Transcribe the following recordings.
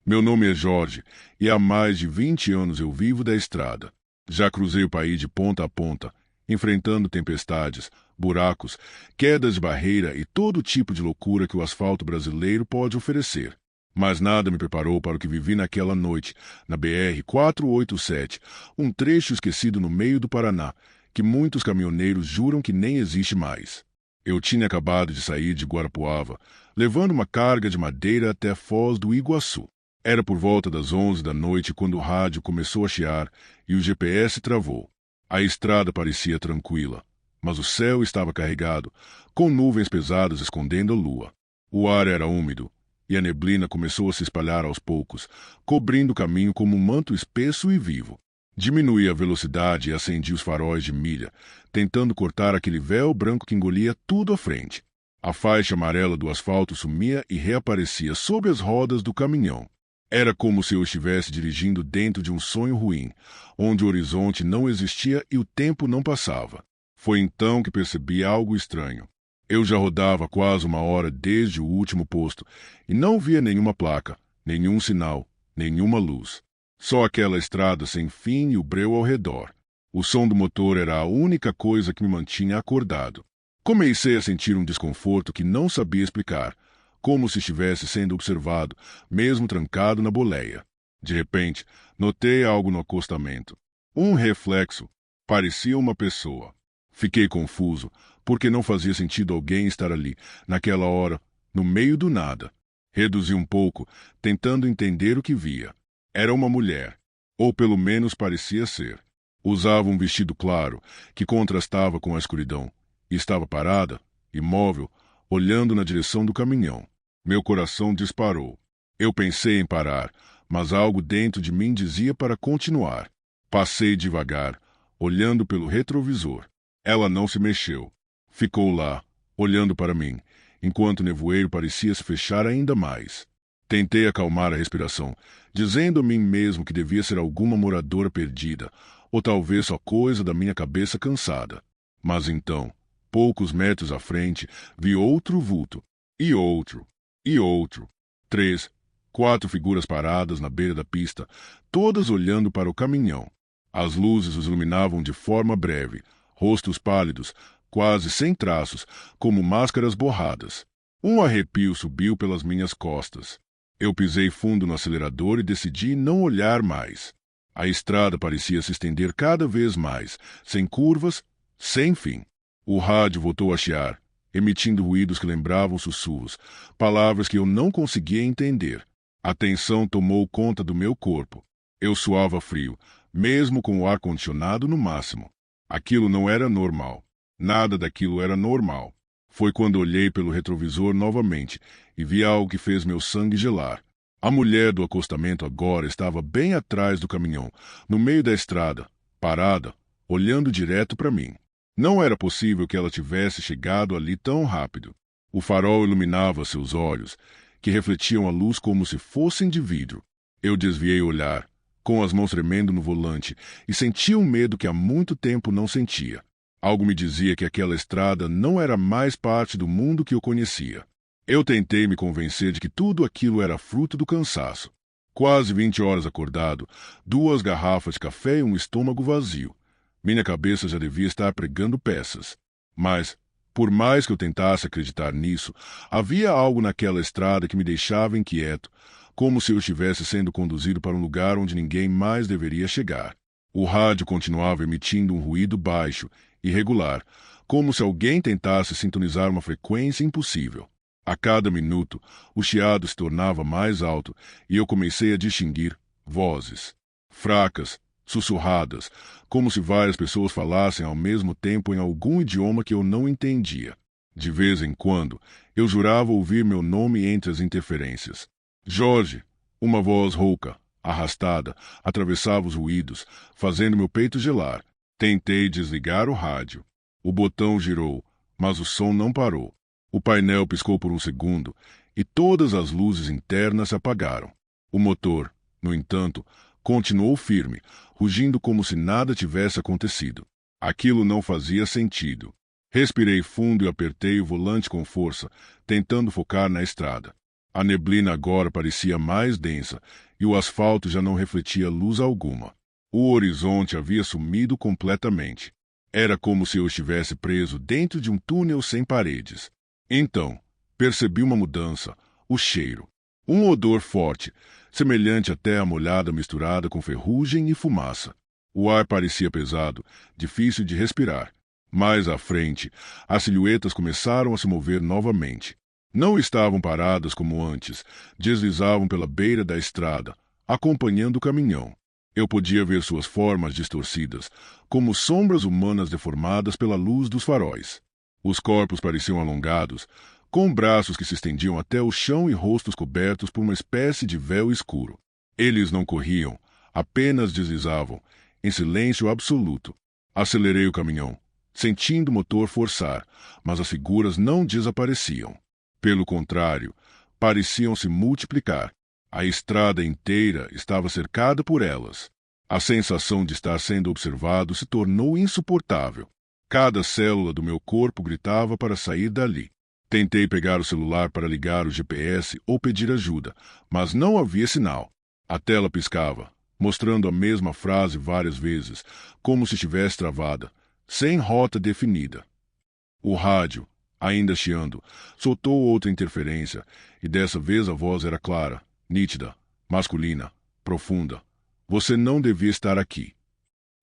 Meu nome é Jorge, e há mais de 20 anos eu vivo da estrada. Já cruzei o país de ponta a ponta, enfrentando tempestades, buracos, quedas de barreira e todo tipo de loucura que o asfalto brasileiro pode oferecer. Mas nada me preparou para o que vivi naquela noite, na BR-487, um trecho esquecido no meio do Paraná, que muitos caminhoneiros juram que nem existe mais. Eu tinha acabado de sair de Guarapuava, levando uma carga de madeira até Foz do Iguaçu. Era por volta das 11 da noite quando o rádio começou a chiar e o GPS travou. A estrada parecia tranquila, mas o céu estava carregado, com nuvens pesadas escondendo a lua. O ar era úmido, e a neblina começou a se espalhar aos poucos, cobrindo o caminho como um manto espesso e vivo. Diminuí a velocidade e acendi os faróis de milha, tentando cortar aquele véu branco que engolia tudo à frente. A faixa amarela do asfalto sumia e reaparecia sob as rodas do caminhão. Era como se eu estivesse dirigindo dentro de um sonho ruim, onde o horizonte não existia e o tempo não passava. Foi então que percebi algo estranho. Eu já rodava quase uma hora desde o último posto e não via nenhuma placa, nenhum sinal, nenhuma luz. Só aquela estrada sem fim e o breu ao redor. O som do motor era a única coisa que me mantinha acordado. Comecei a sentir um desconforto que não sabia explicar, como se estivesse sendo observado, mesmo trancado na boleia. De repente, notei algo no acostamento. Um reflexo. Parecia uma pessoa. Fiquei confuso, porque não fazia sentido alguém estar ali, naquela hora, no meio do nada. Reduzi um pouco, tentando entender o que via. Era uma mulher, ou pelo menos parecia ser. Usava um vestido claro, que contrastava com a escuridão, e estava parada, imóvel, olhando na direção do caminhão. Meu coração disparou. Eu pensei em parar, mas algo dentro de mim dizia para continuar. Passei devagar, olhando pelo retrovisor. Ela não se mexeu. Ficou lá, olhando para mim, enquanto o nevoeiro parecia se fechar ainda mais. Tentei acalmar a respiração, dizendo a mim mesmo que devia ser alguma moradora perdida, ou talvez só coisa da minha cabeça cansada. Mas então, poucos metros à frente, vi outro vulto, e outro, e outro. 3, 4 figuras paradas na beira da pista, todas olhando para o caminhão. As luzes os iluminavam de forma breve, rostos pálidos, quase sem traços, como máscaras borradas. Um arrepio subiu pelas minhas costas. Eu pisei fundo no acelerador e decidi não olhar mais. A estrada parecia se estender cada vez mais, sem curvas, sem fim. O rádio voltou a chiar, emitindo ruídos que lembravam sussurros, palavras que eu não conseguia entender. A tensão tomou conta do meu corpo. Eu suava frio, mesmo com o ar-condicionado no máximo. Aquilo não era normal. Nada daquilo era normal. Foi quando olhei pelo retrovisor novamente e vi algo que fez meu sangue gelar. A mulher do acostamento agora estava bem atrás do caminhão, no meio da estrada, parada, olhando direto para mim. Não era possível que ela tivesse chegado ali tão rápido. O farol iluminava seus olhos, que refletiam a luz como se fossem de vidro. Eu desviei o olhar, com as mãos tremendo no volante, e senti um medo que há muito tempo não sentia. Algo me dizia que aquela estrada não era mais parte do mundo que eu conhecia. Eu tentei me convencer de que tudo aquilo era fruto do cansaço. Quase 20 horas acordado, 2 garrafas de café e um estômago vazio. Minha cabeça já devia estar pregando peças. Mas, por mais que eu tentasse acreditar nisso, havia algo naquela estrada que me deixava inquieto, como se eu estivesse sendo conduzido para um lugar onde ninguém mais deveria chegar. O rádio continuava emitindo um ruído baixo, irregular, como se alguém tentasse sintonizar uma frequência impossível. A cada minuto, o chiado se tornava mais alto e eu comecei a distinguir vozes, fracas, sussurradas, como se várias pessoas falassem ao mesmo tempo em algum idioma que eu não entendia. De vez em quando, eu jurava ouvir meu nome entre as interferências. Jorge, uma voz rouca, arrastada, atravessava os ruídos, fazendo meu peito gelar. Tentei desligar o rádio. O botão girou, mas o som não parou. O painel piscou por um segundo e todas as luzes internas se apagaram. O motor, no entanto, continuou firme, rugindo como se nada tivesse acontecido. Aquilo não fazia sentido. Respirei fundo e apertei o volante com força, tentando focar na estrada. A neblina agora parecia mais densa e o asfalto já não refletia luz alguma. O horizonte havia sumido completamente. Era como se eu estivesse preso dentro de um túnel sem paredes. Então, percebi uma mudança, o cheiro. Um odor forte, semelhante até à molhada misturada com ferrugem e fumaça. O ar parecia pesado, difícil de respirar. Mais à frente, as silhuetas começaram a se mover novamente. Não estavam paradas como antes, deslizavam pela beira da estrada, acompanhando o caminhão. Eu podia ver suas formas distorcidas, como sombras humanas deformadas pela luz dos faróis. Os corpos pareciam alongados, com braços que se estendiam até o chão e rostos cobertos por uma espécie de véu escuro. Eles não corriam, apenas deslizavam, em silêncio absoluto. Acelerei o caminhão, sentindo o motor forçar, mas as figuras não desapareciam. Pelo contrário, pareciam se multiplicar. A estrada inteira estava cercada por elas. A sensação de estar sendo observado se tornou insuportável. Cada célula do meu corpo gritava para sair dali. Tentei pegar o celular para ligar o GPS ou pedir ajuda, mas não havia sinal. A tela piscava, mostrando a mesma frase várias vezes, como se estivesse travada, sem rota definida. O rádio, ainda chiando, soltou outra interferência, e dessa vez a voz era clara, nítida, masculina, profunda. Você não devia estar aqui.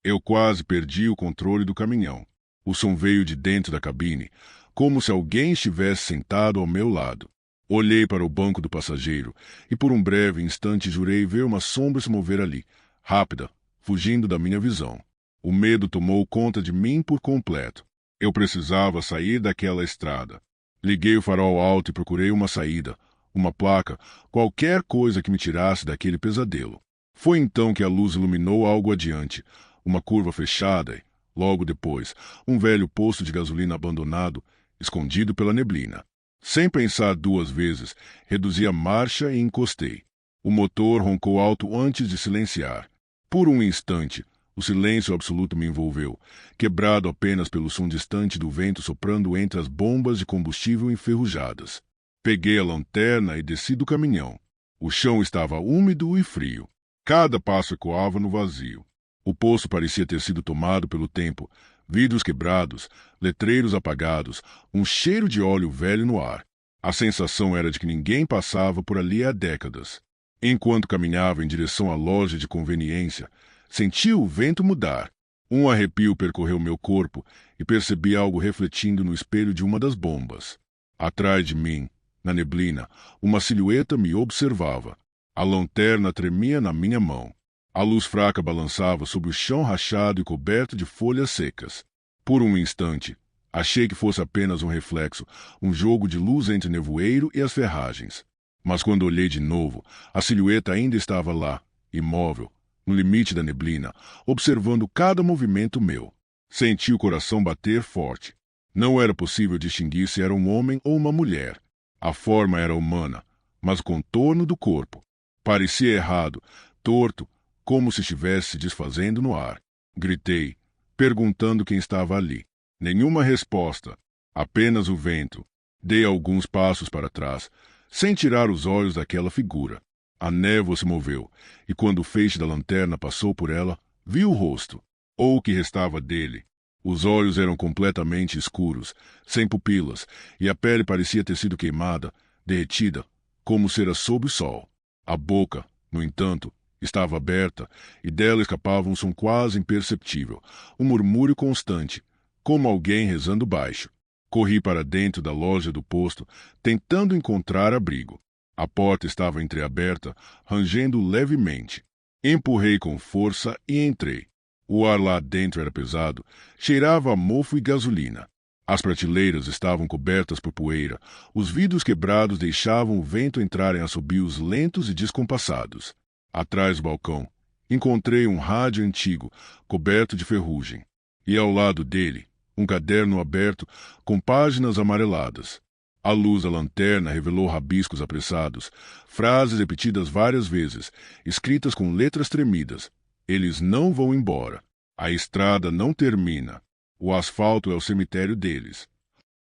Eu quase perdi o controle do caminhão. O som veio de dentro da cabine, como se alguém estivesse sentado ao meu lado. Olhei para o banco do passageiro e por um breve instante jurei ver uma sombra se mover ali, rápida, fugindo da minha visão. O medo tomou conta de mim por completo. Eu precisava sair daquela estrada. Liguei o farol alto e procurei uma saída, uma placa, qualquer coisa que me tirasse daquele pesadelo. Foi então que a luz iluminou algo adiante, uma curva fechada e, logo depois, um velho posto de gasolina abandonado, escondido pela neblina. Sem pensar duas vezes, reduzi a marcha e encostei. O motor roncou alto antes de silenciar. Por um instante, o silêncio absoluto me envolveu, quebrado apenas pelo som distante do vento soprando entre as bombas de combustível enferrujadas. Peguei a lanterna e desci do caminhão. O chão estava úmido e frio. Cada passo ecoava no vazio. O poço parecia ter sido tomado pelo tempo. Vidros quebrados, letreiros apagados, um cheiro de óleo velho no ar. A sensação era de que ninguém passava por ali há décadas. Enquanto caminhava em direção à loja de conveniência, senti o vento mudar. Um arrepio percorreu meu corpo e percebi algo refletindo no espelho de uma das bombas. Atrás de mim, na neblina, uma silhueta me observava. A lanterna tremia na minha mão. A luz fraca balançava sobre o chão rachado e coberto de folhas secas. Por um instante, achei que fosse apenas um reflexo, um jogo de luz entre nevoeiro e as ferragens. Mas quando olhei de novo, a silhueta ainda estava lá, imóvel, no limite da neblina, observando cada movimento meu. Senti o coração bater forte. Não era possível distinguir se era um homem ou uma mulher. A forma era humana, mas o contorno do corpo parecia errado, torto, como se estivesse se desfazendo no ar. Gritei, perguntando quem estava ali. Nenhuma resposta, apenas o vento. Dei alguns passos para trás, sem tirar os olhos daquela figura. A névoa se moveu, e quando o feixe da lanterna passou por ela, vi o rosto, ou o que restava dele. Os olhos eram completamente escuros, sem pupilas, e a pele parecia ter sido queimada, derretida, como cera sob o sol. A boca, no entanto, estava aberta, e dela escapava um som quase imperceptível, um murmúrio constante, como alguém rezando baixo. Corri para dentro da loja do posto, tentando encontrar abrigo. A porta estava entreaberta, rangendo levemente. Empurrei com força e entrei. O ar lá dentro era pesado, cheirava a mofo e gasolina. As prateleiras estavam cobertas por poeira, os vidros quebrados deixavam o vento entrar em assobios lentos e descompassados. Atrás do balcão, encontrei um rádio antigo, coberto de ferrugem. E ao lado dele, um caderno aberto com páginas amareladas. A luz da lanterna revelou rabiscos apressados, frases repetidas várias vezes, escritas com letras tremidas. Eles não vão embora. A estrada não termina. O asfalto é o cemitério deles.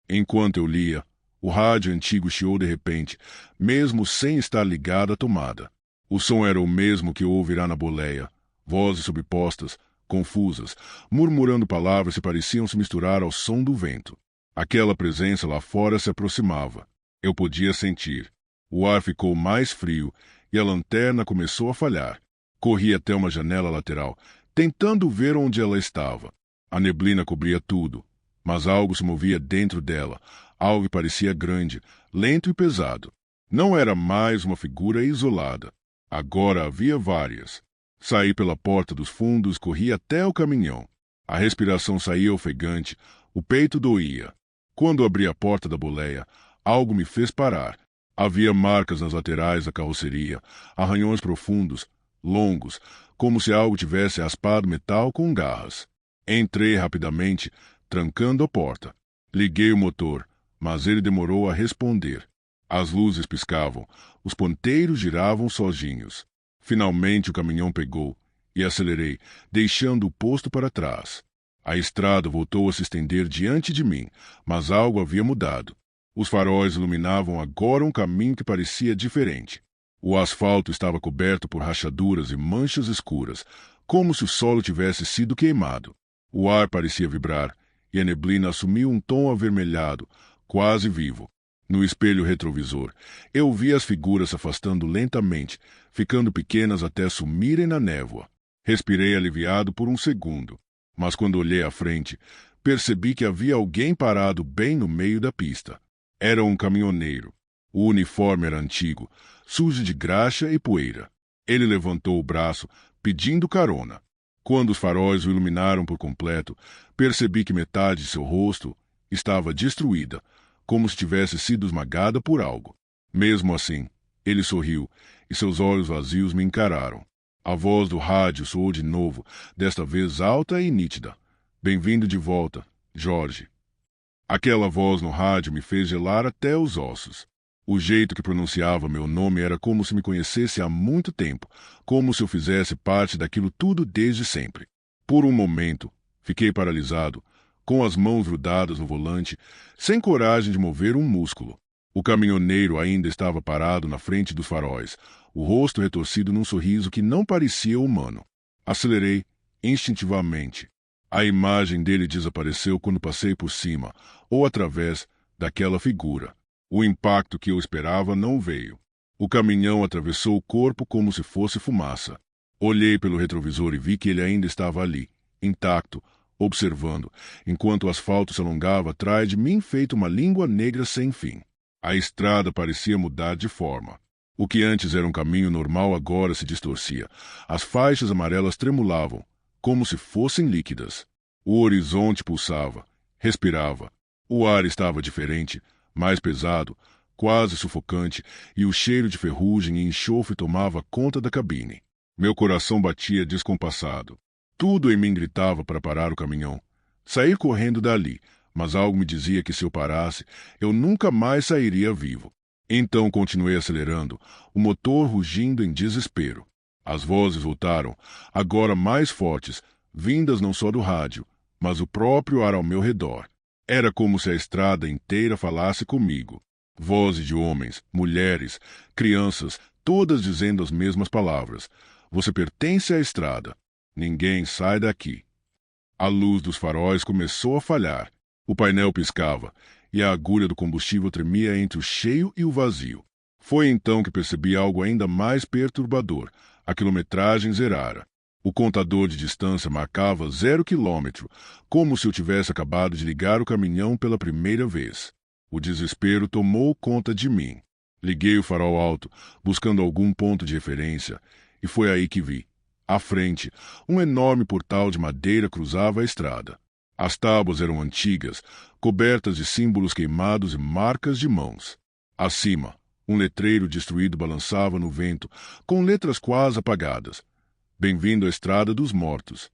Enquanto eu lia, O rádio antigo chiou de repente, mesmo sem estar ligado à tomada. O som era o mesmo que ouvirá na boleia. Vozes sobrepostas, confusas, murmurando palavras que pareciam se misturar ao som do vento. Aquela presença lá fora se aproximava. Eu podia sentir. O ar ficou mais frio e a lanterna começou a falhar. Corri até uma janela lateral, tentando ver onde ela estava. A neblina cobria tudo, mas algo se movia dentro dela, algo que parecia grande, lento e pesado. Não era mais uma figura isolada. Agora havia várias. Saí pela porta dos fundos e corri até o caminhão. A respiração saía ofegante, o peito doía. Quando abri a porta da boleia, algo me fez parar. Havia marcas nas laterais da carroceria, arranhões profundos, longos, como se algo tivesse raspado metal com garras. Entrei rapidamente, trancando a porta. Liguei o motor, mas ele demorou a responder. As luzes piscavam, os ponteiros giravam sozinhos. Finalmente o caminhão pegou e acelerei, deixando o posto para trás. A estrada voltou a se estender diante de mim, mas algo havia mudado. Os faróis iluminavam agora um caminho que parecia diferente. O asfalto estava coberto por rachaduras e manchas escuras, como se o solo tivesse sido queimado. O ar parecia vibrar, e a neblina assumiu um tom avermelhado, quase vivo. No espelho retrovisor, eu vi as figuras se afastando lentamente, ficando pequenas até sumirem na névoa. Respirei aliviado por um segundo, mas quando olhei à frente, percebi que havia alguém parado bem no meio da pista. Era um caminhoneiro. O uniforme era antigo, sujo de graxa e poeira. Ele levantou o braço, pedindo carona. Quando os faróis o iluminaram por completo, percebi que metade de seu rosto estava destruída, como se tivesse sido esmagada por algo. Mesmo assim, ele sorriu, e seus olhos vazios me encararam. A voz do rádio soou de novo, desta vez alta e nítida. Bem-vindo de volta, Jorge. Aquela voz no rádio me fez gelar até os ossos. O jeito que pronunciava meu nome era como se me conhecesse há muito tempo, como se eu fizesse parte daquilo tudo desde sempre. Por um momento, fiquei paralisado, com as mãos grudadas no volante, sem coragem de mover um músculo. O caminhoneiro ainda estava parado na frente dos faróis, o rosto retorcido num sorriso que não parecia humano. Acelerei, instintivamente. A imagem dele desapareceu quando passei por cima, ou através, daquela figura. O impacto que eu esperava não veio. O caminhão atravessou o corpo como se fosse fumaça. Olhei pelo retrovisor e vi que ele ainda estava ali, intacto, observando, enquanto o asfalto se alongava atrás de mim feito uma língua negra sem fim. A estrada parecia mudar de forma. O que antes era um caminho normal agora se distorcia. As faixas amarelas tremulavam, como se fossem líquidas. O horizonte pulsava, respirava. O ar estava diferente, mais pesado, quase sufocante, e o cheiro de ferrugem e enxofre tomava conta da cabine. Meu coração batia descompassado. Tudo em mim gritava para parar o caminhão. Sair correndo dali, mas algo me dizia que se eu parasse, eu nunca mais sairia vivo. Então continuei acelerando, o motor rugindo em desespero. As vozes voltaram, agora mais fortes, vindas não só do rádio, mas o próprio ar ao meu redor. Era como se a estrada inteira falasse comigo. Vozes de homens, mulheres, crianças, todas dizendo as mesmas palavras. Você pertence à estrada. Ninguém sai daqui. A luz dos faróis começou a falhar. O painel piscava, e a agulha do combustível tremia entre o cheio e o vazio. Foi então que percebi algo ainda mais perturbador. A quilometragem zerara. O contador de distância marcava 0 quilômetro, como se eu tivesse acabado de ligar o caminhão pela primeira vez. O desespero tomou conta de mim. Liguei o farol alto, buscando algum ponto de referência, e foi aí que vi. À frente, um enorme portal de madeira cruzava a estrada. As tábuas eram antigas, cobertas de símbolos queimados e marcas de mãos. Acima, um letreiro destruído balançava no vento, com letras quase apagadas. Bem-vindo à Estrada dos Mortos.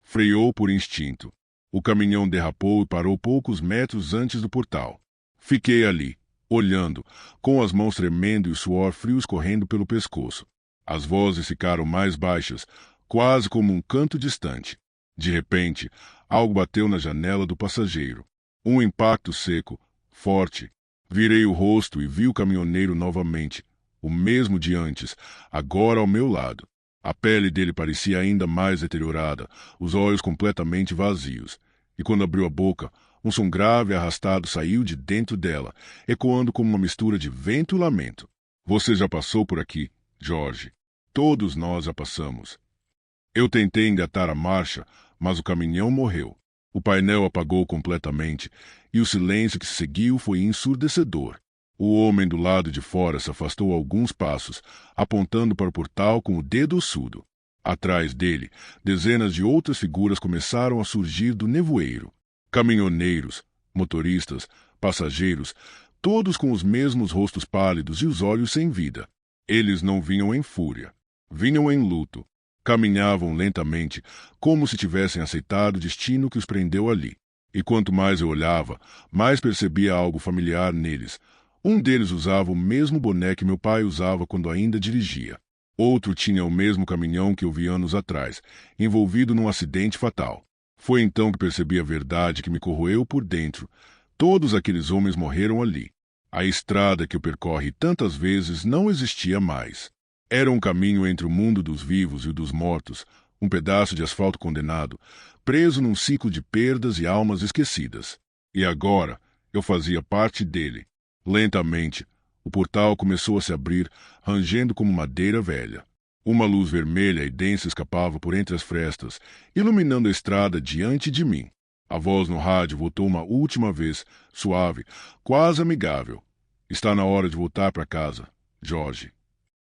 Freou por instinto. O caminhão derrapou e parou poucos metros antes do portal. Fiquei ali, olhando, com as mãos tremendo e o suor frio escorrendo pelo pescoço. As vozes ficaram mais baixas, quase como um canto distante. De repente, algo bateu na janela do passageiro. Um impacto seco, forte. Virei o rosto e vi o caminhoneiro novamente, o mesmo de antes, agora ao meu lado. A pele dele parecia ainda mais deteriorada, os olhos completamente vazios. E quando abriu a boca, um som grave e arrastado saiu de dentro dela, ecoando como uma mistura de vento e lamento. Você já passou por aqui, George. Todos nós já passamos. Eu tentei engatar a marcha, mas o caminhão morreu. O painel apagou completamente, e o silêncio que se seguiu foi ensurdecedor. O homem do lado de fora se afastou alguns passos, apontando para o portal com o dedo ossudo. Atrás dele, dezenas de outras figuras começaram a surgir do nevoeiro. Caminhoneiros, motoristas, passageiros, todos com os mesmos rostos pálidos e os olhos sem vida. Eles não vinham em fúria. Vinham em luto. Caminhavam lentamente, como se tivessem aceitado o destino que os prendeu ali. E quanto mais eu olhava, mais percebia algo familiar neles. Um deles usava o mesmo boné que meu pai usava quando ainda dirigia. Outro tinha o mesmo caminhão que eu vi anos atrás, envolvido num acidente fatal. Foi então que percebi a verdade que me corroeu por dentro. Todos aqueles homens morreram ali. A estrada que eu percorri tantas vezes não existia mais. Era um caminho entre o mundo dos vivos e o dos mortos, um pedaço de asfalto condenado, preso num ciclo de perdas e almas esquecidas. E agora eu fazia parte dele. Lentamente, o portal começou a se abrir, rangendo como madeira velha. Uma luz vermelha e densa escapava por entre as frestas, iluminando a estrada diante de mim. A voz no rádio voltou uma última vez, suave, quase amigável. Está na hora de voltar para casa, George.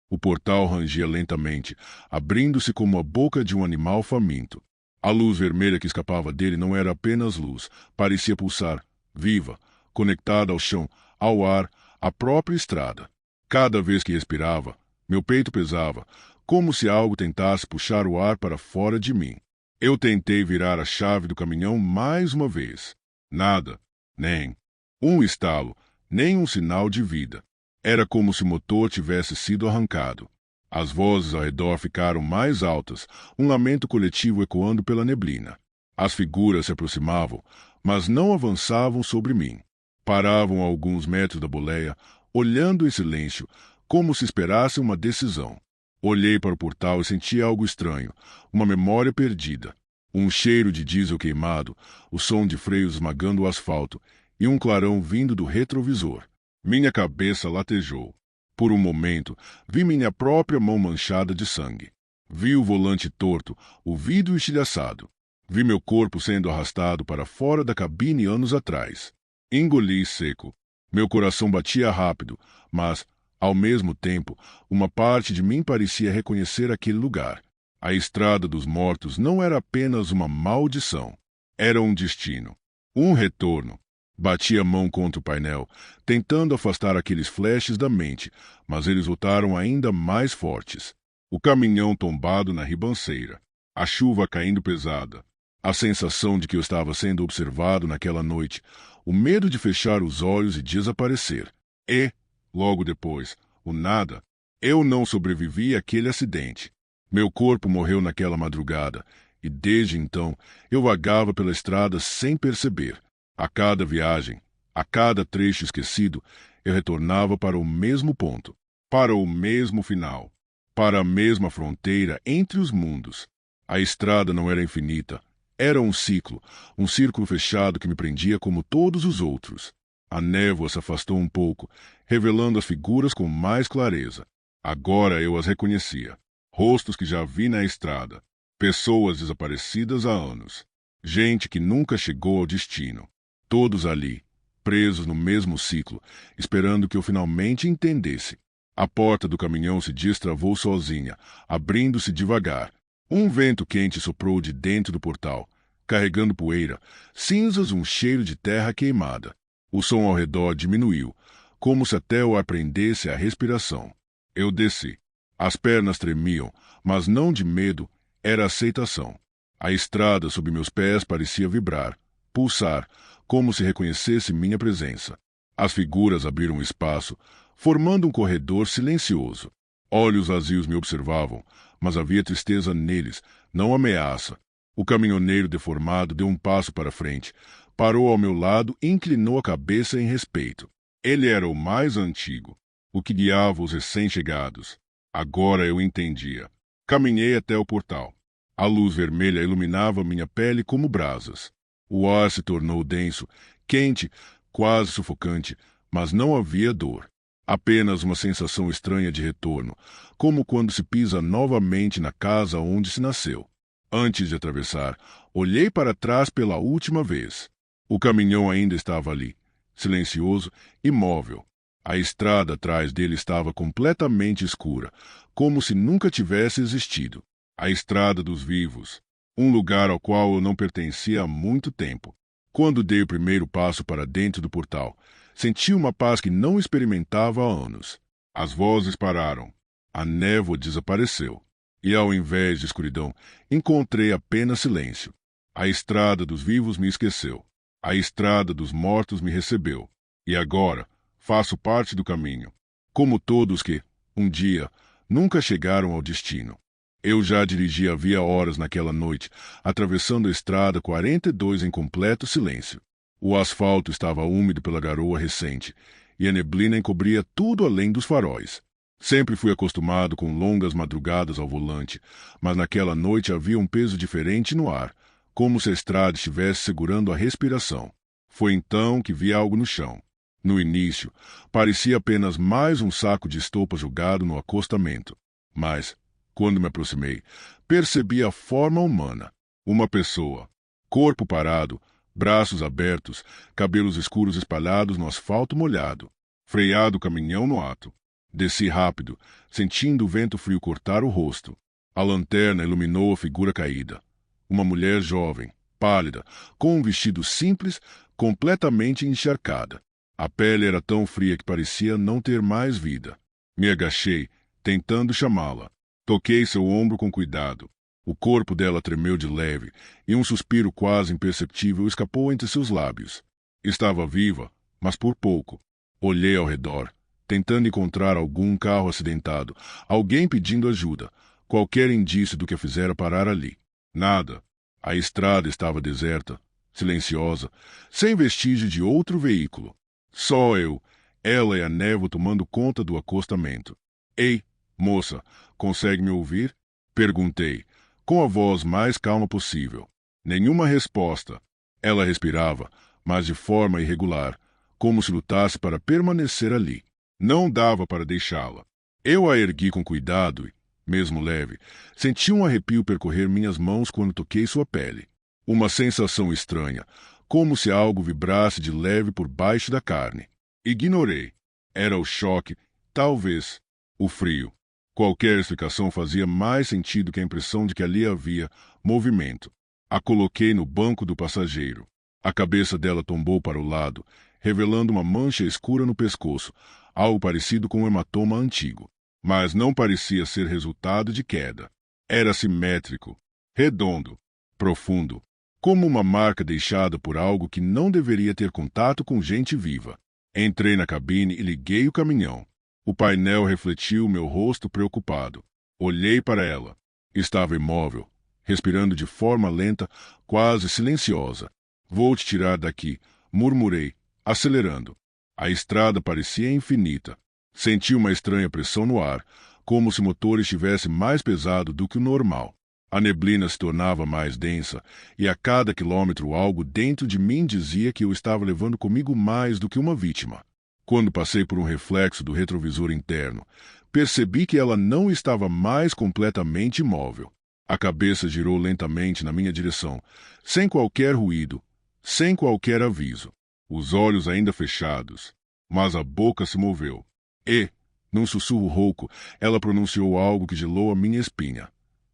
O portal rangia lentamente, abrindo-se como a boca de um animal faminto. A luz vermelha que escapava dele não era apenas luz, parecia pulsar, viva, conectada ao chão, ao ar, à própria estrada. Cada vez que respirava, meu peito pesava, como se algo tentasse puxar o ar para fora de mim. Eu tentei virar a chave do caminhão mais uma vez. Nada, nem um estalo, nem um sinal de vida. Era como se o motor tivesse sido arrancado. As vozes ao redor ficaram mais altas, um lamento coletivo ecoando pela neblina. As figuras se aproximavam, mas não avançavam sobre mim. Paravam a alguns metros da boleia, olhando em silêncio, como se esperassem uma decisão. Olhei para o portal e senti algo estranho, uma memória perdida. Um cheiro de diesel queimado, o som de freios esmagando o asfalto e um clarão vindo do retrovisor. Minha cabeça latejou. Por um momento, vi minha própria mão manchada de sangue. Vi o volante torto, o vidro estilhaçado. Vi meu corpo sendo arrastado para fora da cabine anos atrás. Engoli seco. Meu coração batia rápido, mas, ao mesmo tempo, uma parte de mim parecia reconhecer aquele lugar. A estrada dos mortos não era apenas uma maldição. Era um destino. Um retorno. Bati a mão contra o painel, tentando afastar aqueles flashes da mente, mas eles voltaram ainda mais fortes. O caminhão tombado na ribanceira. A chuva caindo pesada. A sensação de que eu estava sendo observado naquela noite. O medo de fechar os olhos e desaparecer. E, logo depois, o nada. Eu não sobrevivi àquele acidente. Meu corpo morreu naquela madrugada, e desde então eu vagava pela estrada sem perceber. A cada viagem, a cada trecho esquecido, eu retornava para o mesmo ponto, para o mesmo final, para a mesma fronteira entre os mundos. A estrada não era infinita, era um círculo fechado que me prendia como todos os outros. A névoa se afastou um pouco, revelando as figuras com mais clareza. Agora eu as reconhecia. Rostos que já vi na estrada, pessoas desaparecidas há anos, gente que nunca chegou ao destino. Todos ali, presos no mesmo ciclo, esperando que eu finalmente entendesse. A porta do caminhão se destravou sozinha, abrindo-se devagar. Um vento quente soprou de dentro do portal, carregando poeira, cinzas e um cheiro de terra queimada. O som ao redor diminuiu, como se até eu aprendesse a respiração. Eu desci. As pernas tremiam, mas não de medo, era aceitação. A estrada sob meus pés parecia vibrar, pulsar, como se reconhecesse minha presença. As figuras abriram espaço, formando um corredor silencioso. Olhos vazios me observavam, mas havia tristeza neles, não ameaça. O caminhoneiro deformado deu um passo para frente, parou ao meu lado e inclinou a cabeça em respeito. Ele era o mais antigo, o que guiava os recém-chegados. Agora eu entendia. Caminhei até o portal. A luz vermelha iluminava minha pele como brasas. O ar se tornou denso, quente, quase sufocante, mas não havia dor. Apenas uma sensação estranha de retorno, como quando se pisa novamente na casa onde se nasceu. Antes de atravessar, olhei para trás pela última vez. O caminhão ainda estava ali, silencioso, imóvel. A estrada atrás dele estava completamente escura, como se nunca tivesse existido. A estrada dos vivos, um lugar ao qual eu não pertencia há muito tempo. Quando dei o primeiro passo para dentro do portal, senti uma paz que não experimentava há anos. As vozes pararam. A névoa desapareceu. E ao invés de escuridão, encontrei apenas silêncio. A estrada dos vivos me esqueceu. A estrada dos mortos me recebeu. E agora, faço parte do caminho. Como todos que, um dia, nunca chegaram ao destino. Eu já dirigia havia horas naquela noite, atravessando a estrada 42 em completo silêncio. O asfalto estava úmido pela garoa recente, e a neblina encobria tudo além dos faróis. Sempre fui acostumado com longas madrugadas ao volante, mas naquela noite havia um peso diferente no ar, como se a estrada estivesse segurando a respiração. Foi então que vi algo no chão. No início, parecia apenas mais um saco de estopa jogado no acostamento. Mas, quando me aproximei, percebi a forma humana. Uma pessoa. Corpo parado, braços abertos, cabelos escuros espalhados no asfalto molhado. Freado o caminhão no ato. Desci rápido, sentindo o vento frio cortar o rosto. A lanterna iluminou a figura caída. Uma mulher jovem, pálida, com um vestido simples, completamente encharcada. A pele era tão fria que parecia não ter mais vida. Me agachei, tentando chamá-la. Toquei seu ombro com cuidado. O corpo dela tremeu de leve, e um suspiro quase imperceptível escapou entre seus lábios. Estava viva, mas por pouco. Olhei ao redor, tentando encontrar algum carro acidentado, alguém pedindo ajuda, qualquer indício do que a fizera parar ali. Nada. A estrada estava deserta, silenciosa, sem vestígio de outro veículo. Só eu, ela e a névoa tomando conta do acostamento. Ei, moça, consegue me ouvir? Perguntei, com a voz mais calma possível. Nenhuma resposta. Ela respirava, mas de forma irregular, como se lutasse para permanecer ali. Não dava para deixá-la. Eu a ergui com cuidado e, mesmo leve, senti um arrepio percorrer minhas mãos quando toquei sua pele. Uma sensação estranha, como se algo vibrasse de leve por baixo da carne. Ignorei. Era o choque, talvez, o frio. Qualquer explicação fazia mais sentido que a impressão de que ali havia movimento. A coloquei no banco do passageiro. A cabeça dela tombou para o lado, revelando uma mancha escura no pescoço, algo parecido com um hematoma antigo. Mas não parecia ser resultado de queda. Era simétrico, redondo, profundo, como uma marca deixada por algo que não deveria ter contato com gente viva. Entrei na cabine e liguei o caminhão. O painel refletiu meu rosto preocupado. Olhei para ela. Estava imóvel, respirando de forma lenta, quase silenciosa. Vou te tirar daqui, murmurei, acelerando. A estrada parecia infinita. Senti uma estranha pressão no ar, como se o motor estivesse mais pesado do que o normal. A neblina se tornava mais densa, e a cada quilômetro algo dentro de mim dizia que eu estava levando comigo mais do que uma vítima. Quando passei por um reflexo do retrovisor interno, percebi que ela não estava mais completamente imóvel. A cabeça girou lentamente na minha direção, sem qualquer ruído, sem qualquer aviso. Os olhos ainda fechados, mas a boca se moveu. E, num sussurro rouco, ela pronunciou algo que gelou a minha espinha.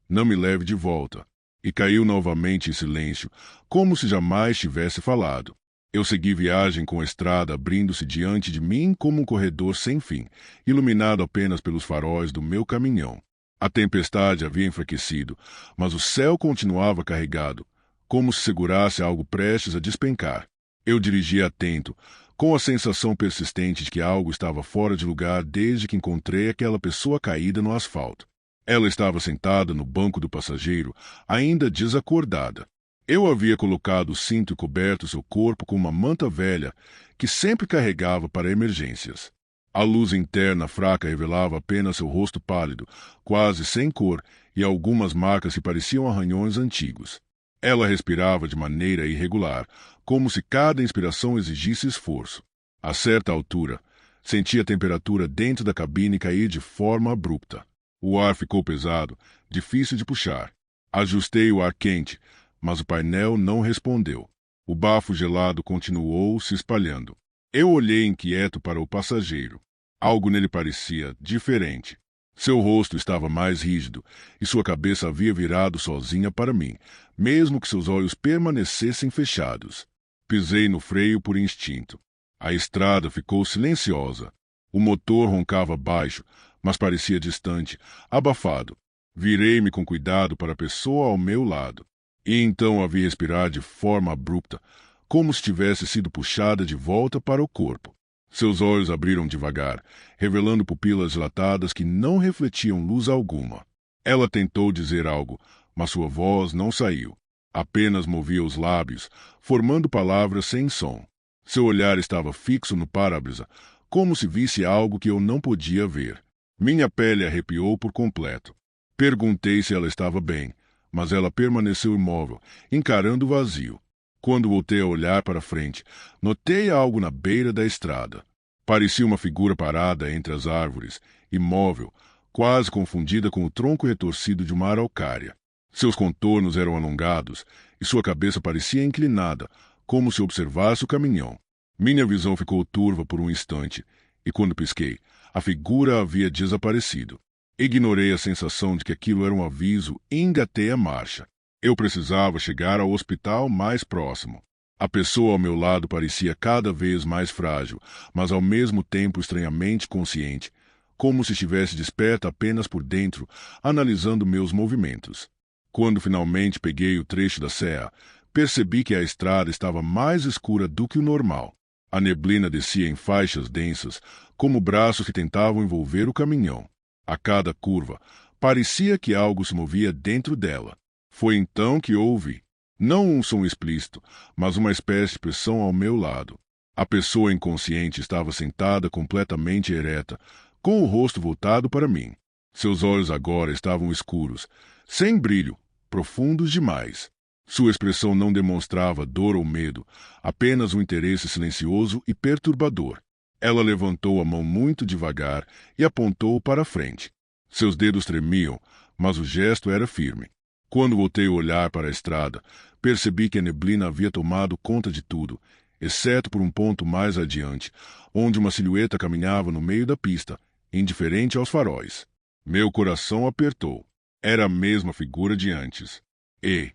Não me leve de volta. E caiu novamente em silêncio, como se jamais tivesse falado. Eu segui viagem com a estrada abrindo-se diante de mim como um corredor sem fim, iluminado apenas pelos faróis do meu caminhão. A tempestade havia enfraquecido, mas o céu continuava carregado, como se segurasse algo prestes a despencar. Eu dirigia atento, com a sensação persistente de que algo estava fora de lugar desde que encontrei aquela pessoa caída no asfalto. Ela estava sentada no banco do passageiro, ainda desacordada. Eu havia colocado o cinto e coberto seu corpo com uma manta velha que sempre carregava para emergências. A luz interna fraca revelava apenas seu rosto pálido, quase sem cor, e algumas marcas que pareciam arranhões antigos. Ela respirava de maneira irregular, como se cada inspiração exigisse esforço. A certa altura, senti a temperatura dentro da cabine cair de forma abrupta. O ar ficou pesado, difícil de puxar. Ajustei o ar quente, mas o painel não respondeu. O bafo gelado continuou se espalhando. Eu olhei inquieto para o passageiro. Algo nele parecia diferente. Seu rosto estava mais rígido e sua cabeça havia virado sozinha para mim, mesmo que seus olhos permanecessem fechados. Pisei no freio por instinto. A estrada ficou silenciosa. O motor roncava baixo, mas parecia distante, abafado. Virei-me com cuidado para a pessoa ao meu lado. E então a vi respirar de forma abrupta, como se tivesse sido puxada de volta para o corpo. Seus olhos abriram devagar, revelando pupilas dilatadas que não refletiam luz alguma. Ela tentou dizer algo, mas sua voz não saiu. Apenas movia os lábios, formando palavras sem som. Seu olhar estava fixo no para-brisa, como se visse algo que eu não podia ver. Minha pele arrepiou por completo. Perguntei se ela estava bem, mas ela permaneceu imóvel, encarando o vazio. Quando voltei a olhar para frente, notei algo na beira da estrada. Parecia uma figura parada entre as árvores, imóvel, quase confundida com o tronco retorcido de uma araucária. Seus contornos eram alongados e sua cabeça parecia inclinada, como se observasse o caminhão. Minha visão ficou turva por um instante, e quando pisquei, a figura havia desaparecido. Ignorei a sensação de que aquilo era um aviso e engatei a marcha. Eu precisava chegar ao hospital mais próximo. A pessoa ao meu lado parecia cada vez mais frágil, mas ao mesmo tempo estranhamente consciente, como se estivesse desperta apenas por dentro, analisando meus movimentos. Quando finalmente peguei o trecho da serra, percebi que a estrada estava mais escura do que o normal. A neblina descia em faixas densas, como braços que tentavam envolver o caminhão. A cada curva, parecia que algo se movia dentro dela. Foi então que ouvi, não um som explícito, mas uma espécie de pressão ao meu lado. A pessoa inconsciente estava sentada completamente ereta, com o rosto voltado para mim. Seus olhos agora estavam escuros, sem brilho, profundos demais. Sua expressão não demonstrava dor ou medo, apenas um interesse silencioso e perturbador. Ela levantou a mão muito devagar e apontou para a frente. Seus dedos tremiam, mas o gesto era firme. Quando voltei a olhar para a estrada, percebi que a neblina havia tomado conta de tudo, exceto por um ponto mais adiante, onde uma silhueta caminhava no meio da pista, indiferente aos faróis. Meu coração apertou. Era a mesma figura de antes. E,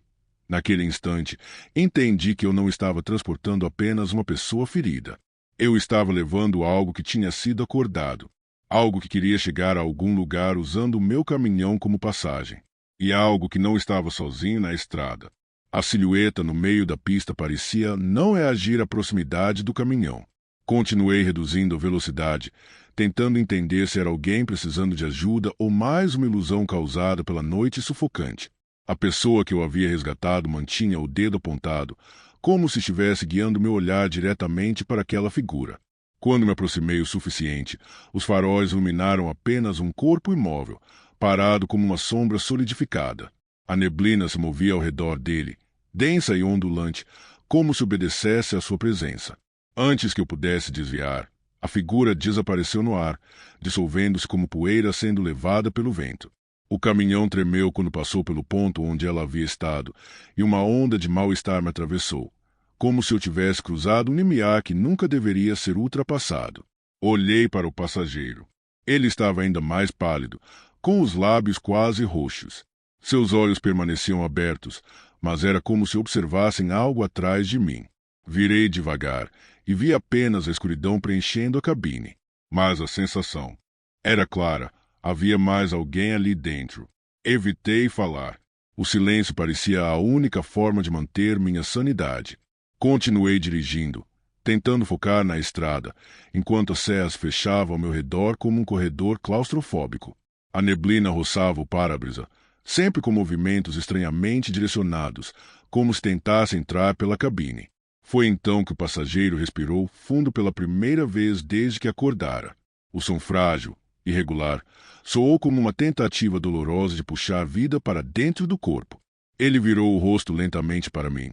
naquele instante, entendi que eu não estava transportando apenas uma pessoa ferida. Eu estava levando algo que tinha sido acordado, algo que queria chegar a algum lugar usando o meu caminhão como passagem, e algo que não estava sozinho na estrada. A silhueta no meio da pista parecia não reagir à proximidade do caminhão. Continuei reduzindo a velocidade, tentando entender se era alguém precisando de ajuda ou mais uma ilusão causada pela noite sufocante. A pessoa que eu havia resgatado mantinha o dedo apontado, como se estivesse guiando meu olhar diretamente para aquela figura. Quando me aproximei o suficiente, os faróis iluminaram apenas um corpo imóvel, parado como uma sombra solidificada. A neblina se movia ao redor dele, densa e ondulante, como se obedecesse à sua presença. Antes que eu pudesse desviar, a figura desapareceu no ar, dissolvendo-se como poeira sendo levada pelo vento. O caminhão tremeu quando passou pelo ponto onde ela havia estado, e uma onda de mal-estar me atravessou, como se eu tivesse cruzado um limiar que nunca deveria ser ultrapassado. Olhei para o passageiro. Ele estava ainda mais pálido, com os lábios quase roxos. Seus olhos permaneciam abertos, mas era como se observassem algo atrás de mim. Virei devagar e vi apenas a escuridão preenchendo a cabine. Mas a sensação era clara. Havia mais alguém ali dentro. Evitei falar. O silêncio parecia a única forma de manter minha sanidade. Continuei dirigindo, tentando focar na estrada, enquanto as serras fechavam ao meu redor como um corredor claustrofóbico. A neblina roçava o para-brisa, sempre com movimentos estranhamente direcionados, como se tentasse entrar pela cabine. Foi então que o passageiro respirou fundo pela primeira vez desde que acordara. O som frágil, irregular, soou como uma tentativa dolorosa de puxar vida para dentro do corpo. Ele virou o rosto lentamente para mim,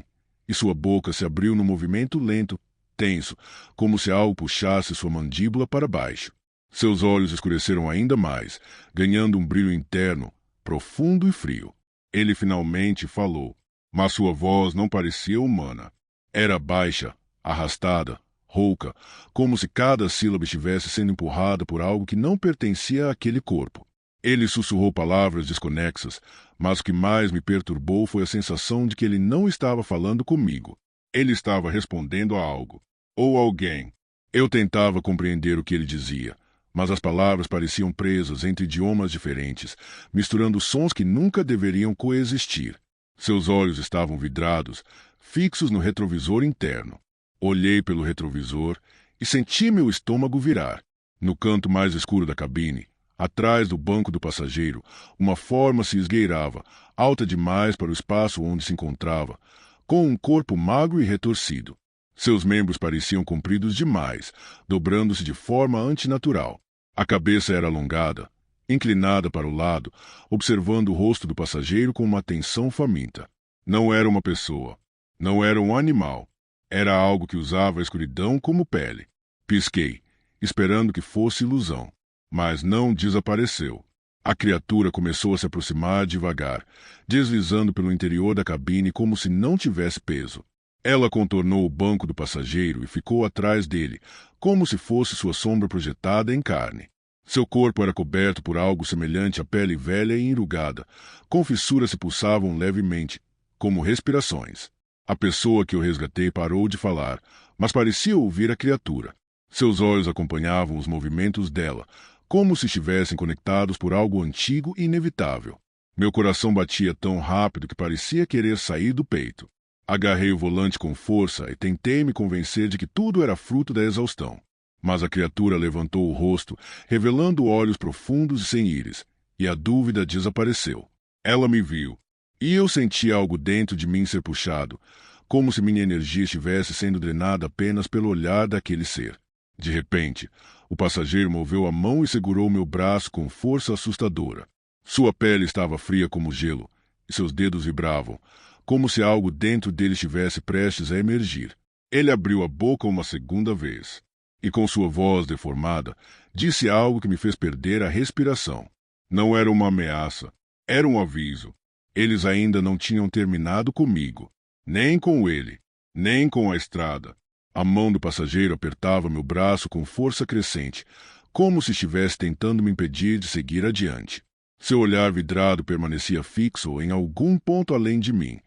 e sua boca se abriu num movimento lento, tenso, como se algo puxasse sua mandíbula para baixo. Seus olhos escureceram ainda mais, ganhando um brilho interno, profundo e frio. Ele finalmente falou, mas sua voz não parecia humana. Era baixa, arrastada, rouca, como se cada sílaba estivesse sendo empurrada por algo que não pertencia àquele corpo. Ele sussurrou palavras desconexas, mas o que mais me perturbou foi a sensação de que ele não estava falando comigo. Ele estava respondendo a algo, ou alguém. Eu tentava compreender o que ele dizia, mas as palavras pareciam presas entre idiomas diferentes, misturando sons que nunca deveriam coexistir. Seus olhos estavam vidrados, fixos no retrovisor interno. Olhei pelo retrovisor e senti meu estômago virar. No canto mais escuro da cabine, atrás do banco do passageiro, uma forma se esgueirava, alta demais para o espaço onde se encontrava, com um corpo magro e retorcido. Seus membros pareciam compridos demais, dobrando-se de forma antinatural. A cabeça era alongada, inclinada para o lado, observando o rosto do passageiro com uma atenção faminta. Não era uma pessoa. Não era um animal. Era algo que usava a escuridão como pele. Pisquei, esperando que fosse ilusão. Mas não desapareceu. A criatura começou a se aproximar devagar, deslizando pelo interior da cabine como se não tivesse peso. Ela contornou o banco do passageiro e ficou atrás dele, como se fosse sua sombra projetada em carne. Seu corpo era coberto por algo semelhante à pele velha e enrugada, com fissuras que pulsavam levemente, como respirações. A pessoa que eu resgatei parou de falar, mas parecia ouvir a criatura. Seus olhos acompanhavam os movimentos dela, como se estivessem conectados por algo antigo e inevitável. Meu coração batia tão rápido que parecia querer sair do peito. Agarrei o volante com força e tentei me convencer de que tudo era fruto da exaustão. Mas a criatura levantou o rosto, revelando olhos profundos e sem íris, e a dúvida desapareceu. Ela me viu, e eu senti algo dentro de mim ser puxado, como se minha energia estivesse sendo drenada apenas pelo olhar daquele ser. De repente, o passageiro moveu a mão e segurou meu braço com força assustadora. Sua pele estava fria como gelo, e seus dedos vibravam, como se algo dentro dele estivesse prestes a emergir. Ele abriu a boca uma segunda vez, e com sua voz deformada, disse algo que me fez perder a respiração. Não era uma ameaça, era um aviso. Eles ainda não tinham terminado comigo, nem com ele, nem com a estrada. A mão do passageiro apertava meu braço com força crescente, como se estivesse tentando me impedir de seguir adiante. Seu olhar vidrado permanecia fixo em algum ponto além de mim,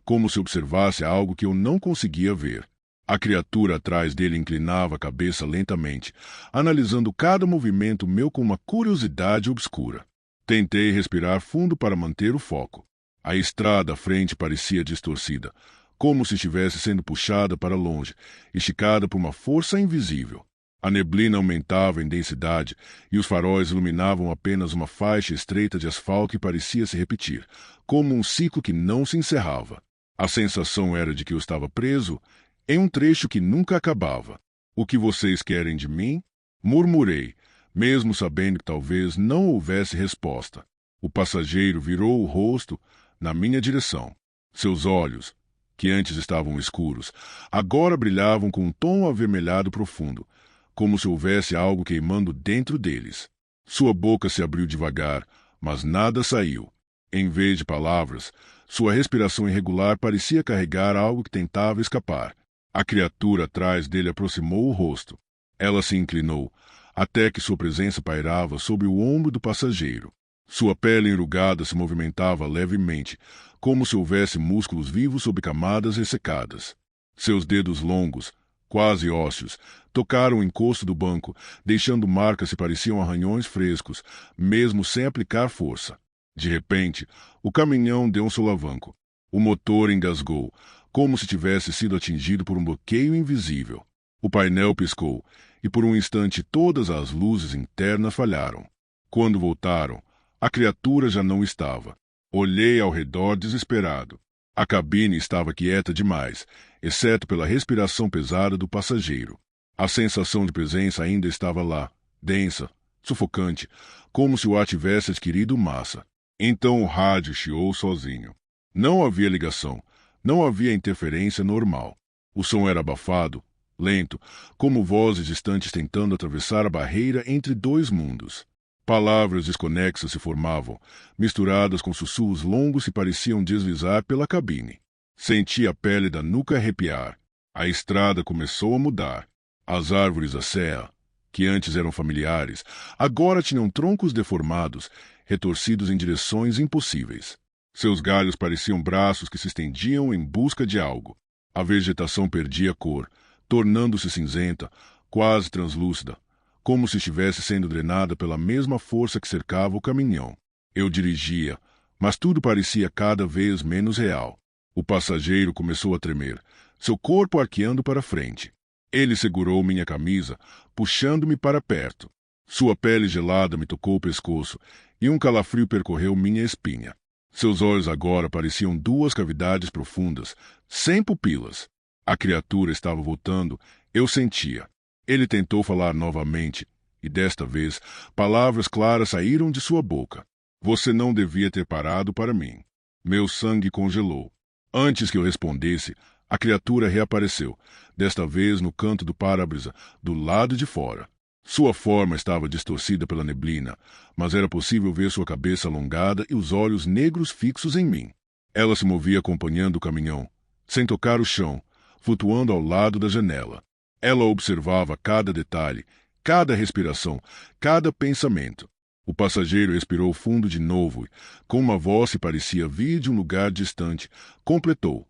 como se observasse algo que eu não conseguia ver. A criatura atrás dele inclinava a cabeça lentamente, analisando cada movimento meu com uma curiosidade obscura. Tentei respirar fundo para manter o foco. A estrada à frente parecia distorcida, como se estivesse sendo puxada para longe, esticada por uma força invisível. A neblina aumentava em densidade e os faróis iluminavam apenas uma faixa estreita de asfalto que parecia se repetir, como um ciclo que não se encerrava. A sensação era de que eu estava preso em um trecho que nunca acabava. "O que vocês querem de mim?" murmurei, mesmo sabendo que talvez não houvesse resposta. O passageiro virou o rosto na minha direção. Seus olhos, que antes estavam escuros, agora brilhavam com um tom avermelhado profundo, como se houvesse algo queimando dentro deles. Sua boca se abriu devagar, mas nada saiu. Em vez de palavras, sua respiração irregular parecia carregar algo que tentava escapar. A criatura atrás dele aproximou o rosto. Ela se inclinou, até que sua presença pairava sobre o ombro do passageiro. Sua pele enrugada se movimentava levemente, como se houvesse músculos vivos sob camadas ressecadas. Seus dedos longos, quase ósseos, tocaram o encosto do banco, deixando marcas que pareciam arranhões frescos, mesmo sem aplicar força. De repente, o caminhão deu um solavanco. O motor engasgou, como se tivesse sido atingido por um bloqueio invisível. O painel piscou, e por um instante todas as luzes internas falharam. Quando voltaram, a criatura já não estava. Olhei ao redor desesperado. A cabine estava quieta demais, exceto pela respiração pesada do passageiro. A sensação de presença ainda estava lá, densa, sufocante, como se o ar tivesse adquirido massa. Então o rádio chiou sozinho. Não havia ligação, não havia interferência normal. O som era abafado, lento, como vozes distantes tentando atravessar a barreira entre dois mundos. Palavras desconexas se formavam, misturadas com sussurros longos que pareciam deslizar pela cabine. Senti a pele da nuca arrepiar. A estrada começou a mudar. As árvores da serra, que antes eram familiares, agora tinham troncos deformados, retorcidos em direções impossíveis. Seus galhos pareciam braços que se estendiam em busca de algo. A vegetação perdia cor, tornando-se cinzenta, quase translúcida, como se estivesse sendo drenada pela mesma força que cercava o caminhão. Eu dirigia, mas tudo parecia cada vez menos real. O passageiro começou a tremer, seu corpo arqueando para frente. Ele segurou minha camisa, puxando-me para perto. Sua pele gelada me tocou o pescoço, e um calafrio percorreu minha espinha. Seus olhos agora pareciam duas cavidades profundas, sem pupilas. A criatura estava voltando, eu sentia. Ele tentou falar novamente, e desta vez, palavras claras saíram de sua boca. Você não devia ter parado para mim. Meu sangue congelou. Antes que eu respondesse, a criatura reapareceu, desta vez no canto do para-brisa, do lado de fora. Sua forma estava distorcida pela neblina, mas era possível ver sua cabeça alongada e os olhos negros fixos em mim. Ela se movia acompanhando o caminhão, sem tocar o chão, flutuando ao lado da janela. Ela observava cada detalhe, cada respiração, cada pensamento. O passageiro respirou fundo de novo e, com uma voz que parecia vir de um lugar distante, completou.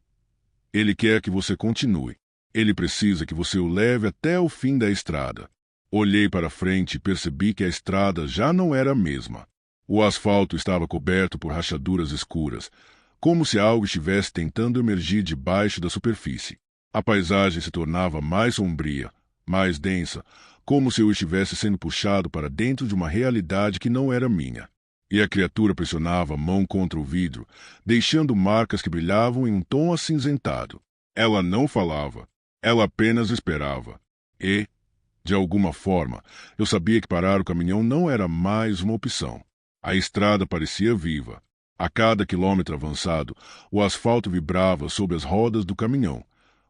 Ele quer que você continue. Ele precisa que você o leve até o fim da estrada. Olhei para frente e percebi que a estrada já não era a mesma. O asfalto estava coberto por rachaduras escuras, como se algo estivesse tentando emergir debaixo da superfície. A paisagem se tornava mais sombria, mais densa, como se eu estivesse sendo puxado para dentro de uma realidade que não era minha. E a criatura pressionava a mão contra o vidro, deixando marcas que brilhavam em um tom acinzentado. Ela não falava. Ela apenas esperava. E, de alguma forma, eu sabia que parar o caminhão não era mais uma opção. A estrada parecia viva. A cada quilômetro avançado, o asfalto vibrava sob as rodas do caminhão,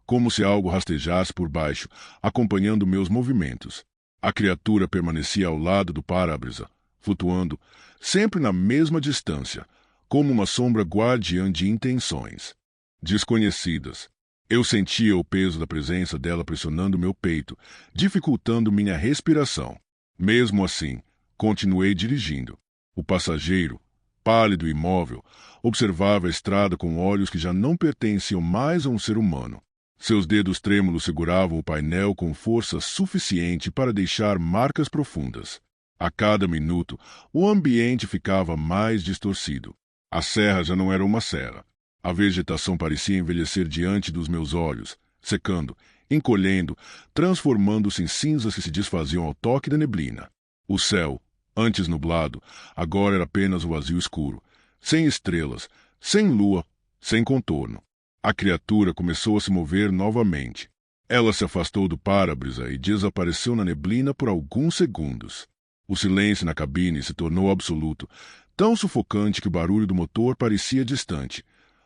como se algo rastejasse por baixo, acompanhando meus movimentos. A criatura permanecia ao lado do para-brisa, flutuando, sempre na mesma distância, como uma sombra guardiã de intenções desconhecidas. Eu sentia o peso da presença dela pressionando meu peito, dificultando minha respiração. Mesmo assim, continuei dirigindo. O passageiro, pálido e imóvel, observava a estrada com olhos que já não pertenciam mais a um ser humano. Seus dedos trêmulos seguravam o painel com força suficiente para deixar marcas profundas. A cada minuto, o ambiente ficava mais distorcido. A serra já não era uma serra. A vegetação parecia envelhecer diante dos meus olhos, secando, encolhendo, transformando-se em cinzas que se desfaziam ao toque da neblina. O céu, antes nublado, agora era apenas o vazio escuro, sem estrelas, sem lua, sem contorno. A criatura começou a se mover novamente. Ela se afastou do para-brisa e desapareceu na neblina por alguns segundos. O silêncio na cabine se tornou absoluto, tão sufocante que o barulho do motor parecia distante,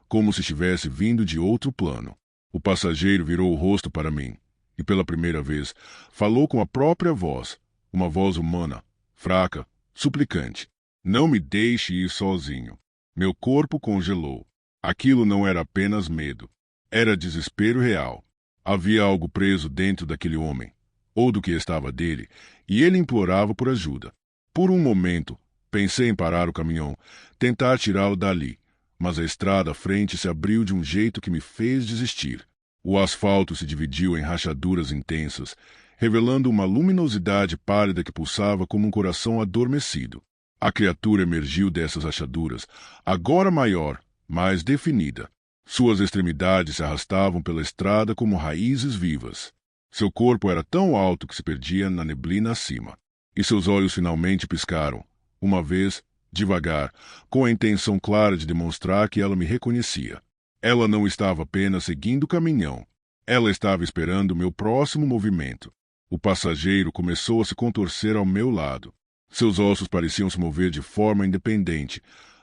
como se estivesse vindo de outro plano. O passageiro virou o rosto para mim e, pela primeira vez, falou com a própria voz, uma voz humana, fraca, suplicante. Não me deixe ir sozinho. Meu corpo congelou. Aquilo não era apenas medo. Era desespero real. Havia algo preso dentro daquele homem, ou do que estava dele, e ele implorava por ajuda. Por um momento, pensei em parar o caminhão, tentar tirá-lo dali, mas a estrada à frente se abriu de um jeito que me fez desistir. O asfalto se dividiu em rachaduras intensas, revelando uma luminosidade pálida que pulsava como um coração adormecido. A criatura emergiu dessas rachaduras, agora maior, mais definida. Suas extremidades se arrastavam pela estrada como raízes vivas. Seu corpo era tão alto que se perdia na neblina acima. E seus olhos finalmente piscaram, uma vez, devagar, com a intenção clara de demonstrar que ela me reconhecia. Ela não estava apenas seguindo o caminhão. Ela estava esperando meu próximo movimento. O passageiro começou a se contorcer ao meu lado. Seus ossos pareciam se mover de forma independente,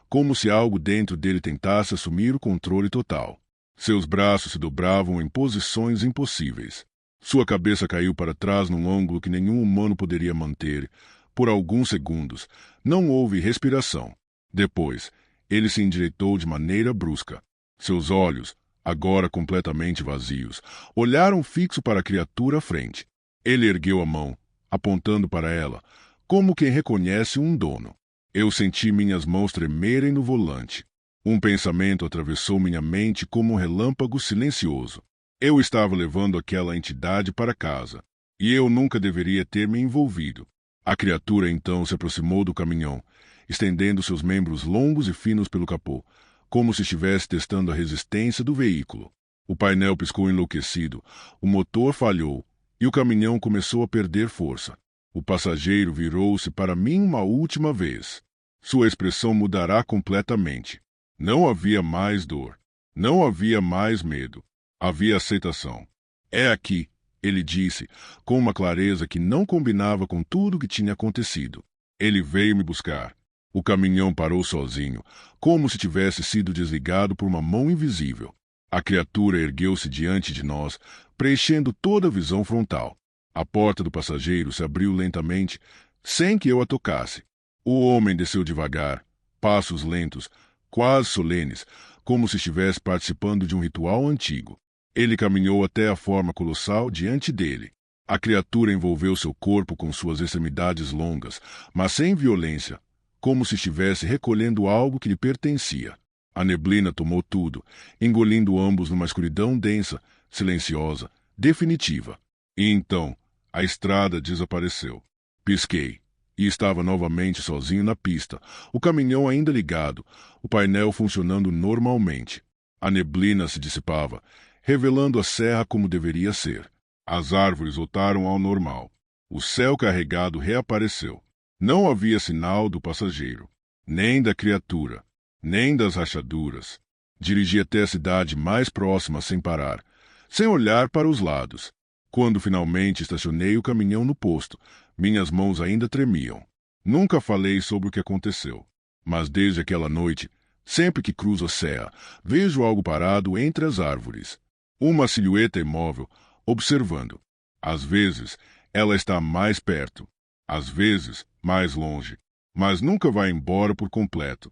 como se algo dentro dele tentasse assumir o controle total. Seus braços se dobravam em posições impossíveis. Sua cabeça caiu para trás num ângulo que nenhum humano poderia manter. Por alguns segundos, não houve respiração. Depois, ele se endireitou de maneira brusca. Seus olhos, agora completamente vazios, olharam fixo para a criatura à frente. Ele ergueu a mão, apontando para ela, como quem reconhece um dono. Eu senti minhas mãos tremerem no volante. Um pensamento atravessou minha mente como um relâmpago silencioso. Eu estava levando aquela entidade para casa, e eu nunca deveria ter me envolvido. A criatura então se aproximou do caminhão, estendendo seus membros longos e finos pelo capô, como se estivesse testando a resistência do veículo. O painel piscou enlouquecido, o motor falhou, e o caminhão começou a perder força. O passageiro virou-se para mim uma última vez. Sua expressão mudará completamente. Não havia mais dor. Não havia mais medo. Havia aceitação. É aqui, ele disse, com uma clareza que não combinava com tudo o que tinha acontecido. Ele veio me buscar. O caminhão parou sozinho, como se tivesse sido desligado por uma mão invisível. A criatura ergueu-se diante de nós, preenchendo toda a visão frontal. A porta do passageiro se abriu lentamente, sem que eu a tocasse. O homem desceu devagar, passos lentos, quase solenes, como se estivesse participando de um ritual antigo. Ele caminhou até a forma colossal diante dele. A criatura envolveu seu corpo com suas extremidades longas, mas sem violência, como se estivesse recolhendo algo que lhe pertencia. A neblina tomou tudo, engolindo ambos numa escuridão densa, silenciosa, definitiva. E então, a estrada desapareceu. Pisquei, e estava novamente sozinho na pista, o caminhão ainda ligado, o painel funcionando normalmente. A neblina se dissipava, revelando a serra como deveria ser. As árvores voltaram ao normal. O céu carregado reapareceu. Não havia sinal do passageiro, nem da criatura, nem das rachaduras. Dirigi até a cidade mais próxima sem parar, sem olhar para os lados. Quando finalmente estacionei o caminhão no posto, minhas mãos ainda tremiam. Nunca falei sobre o que aconteceu, mas desde aquela noite, sempre que cruzo a serra, vejo algo parado entre as árvores. Uma silhueta imóvel, observando. Às vezes, ela está mais perto, às vezes, mais longe, mas nunca vai embora por completo.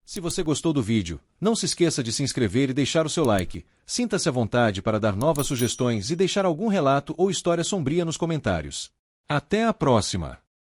Se você gostou do vídeo, não se esqueça de se inscrever e deixar o seu like. Sinta-se à vontade para dar novas sugestões e deixar algum relato ou história sombria nos comentários. Até a próxima!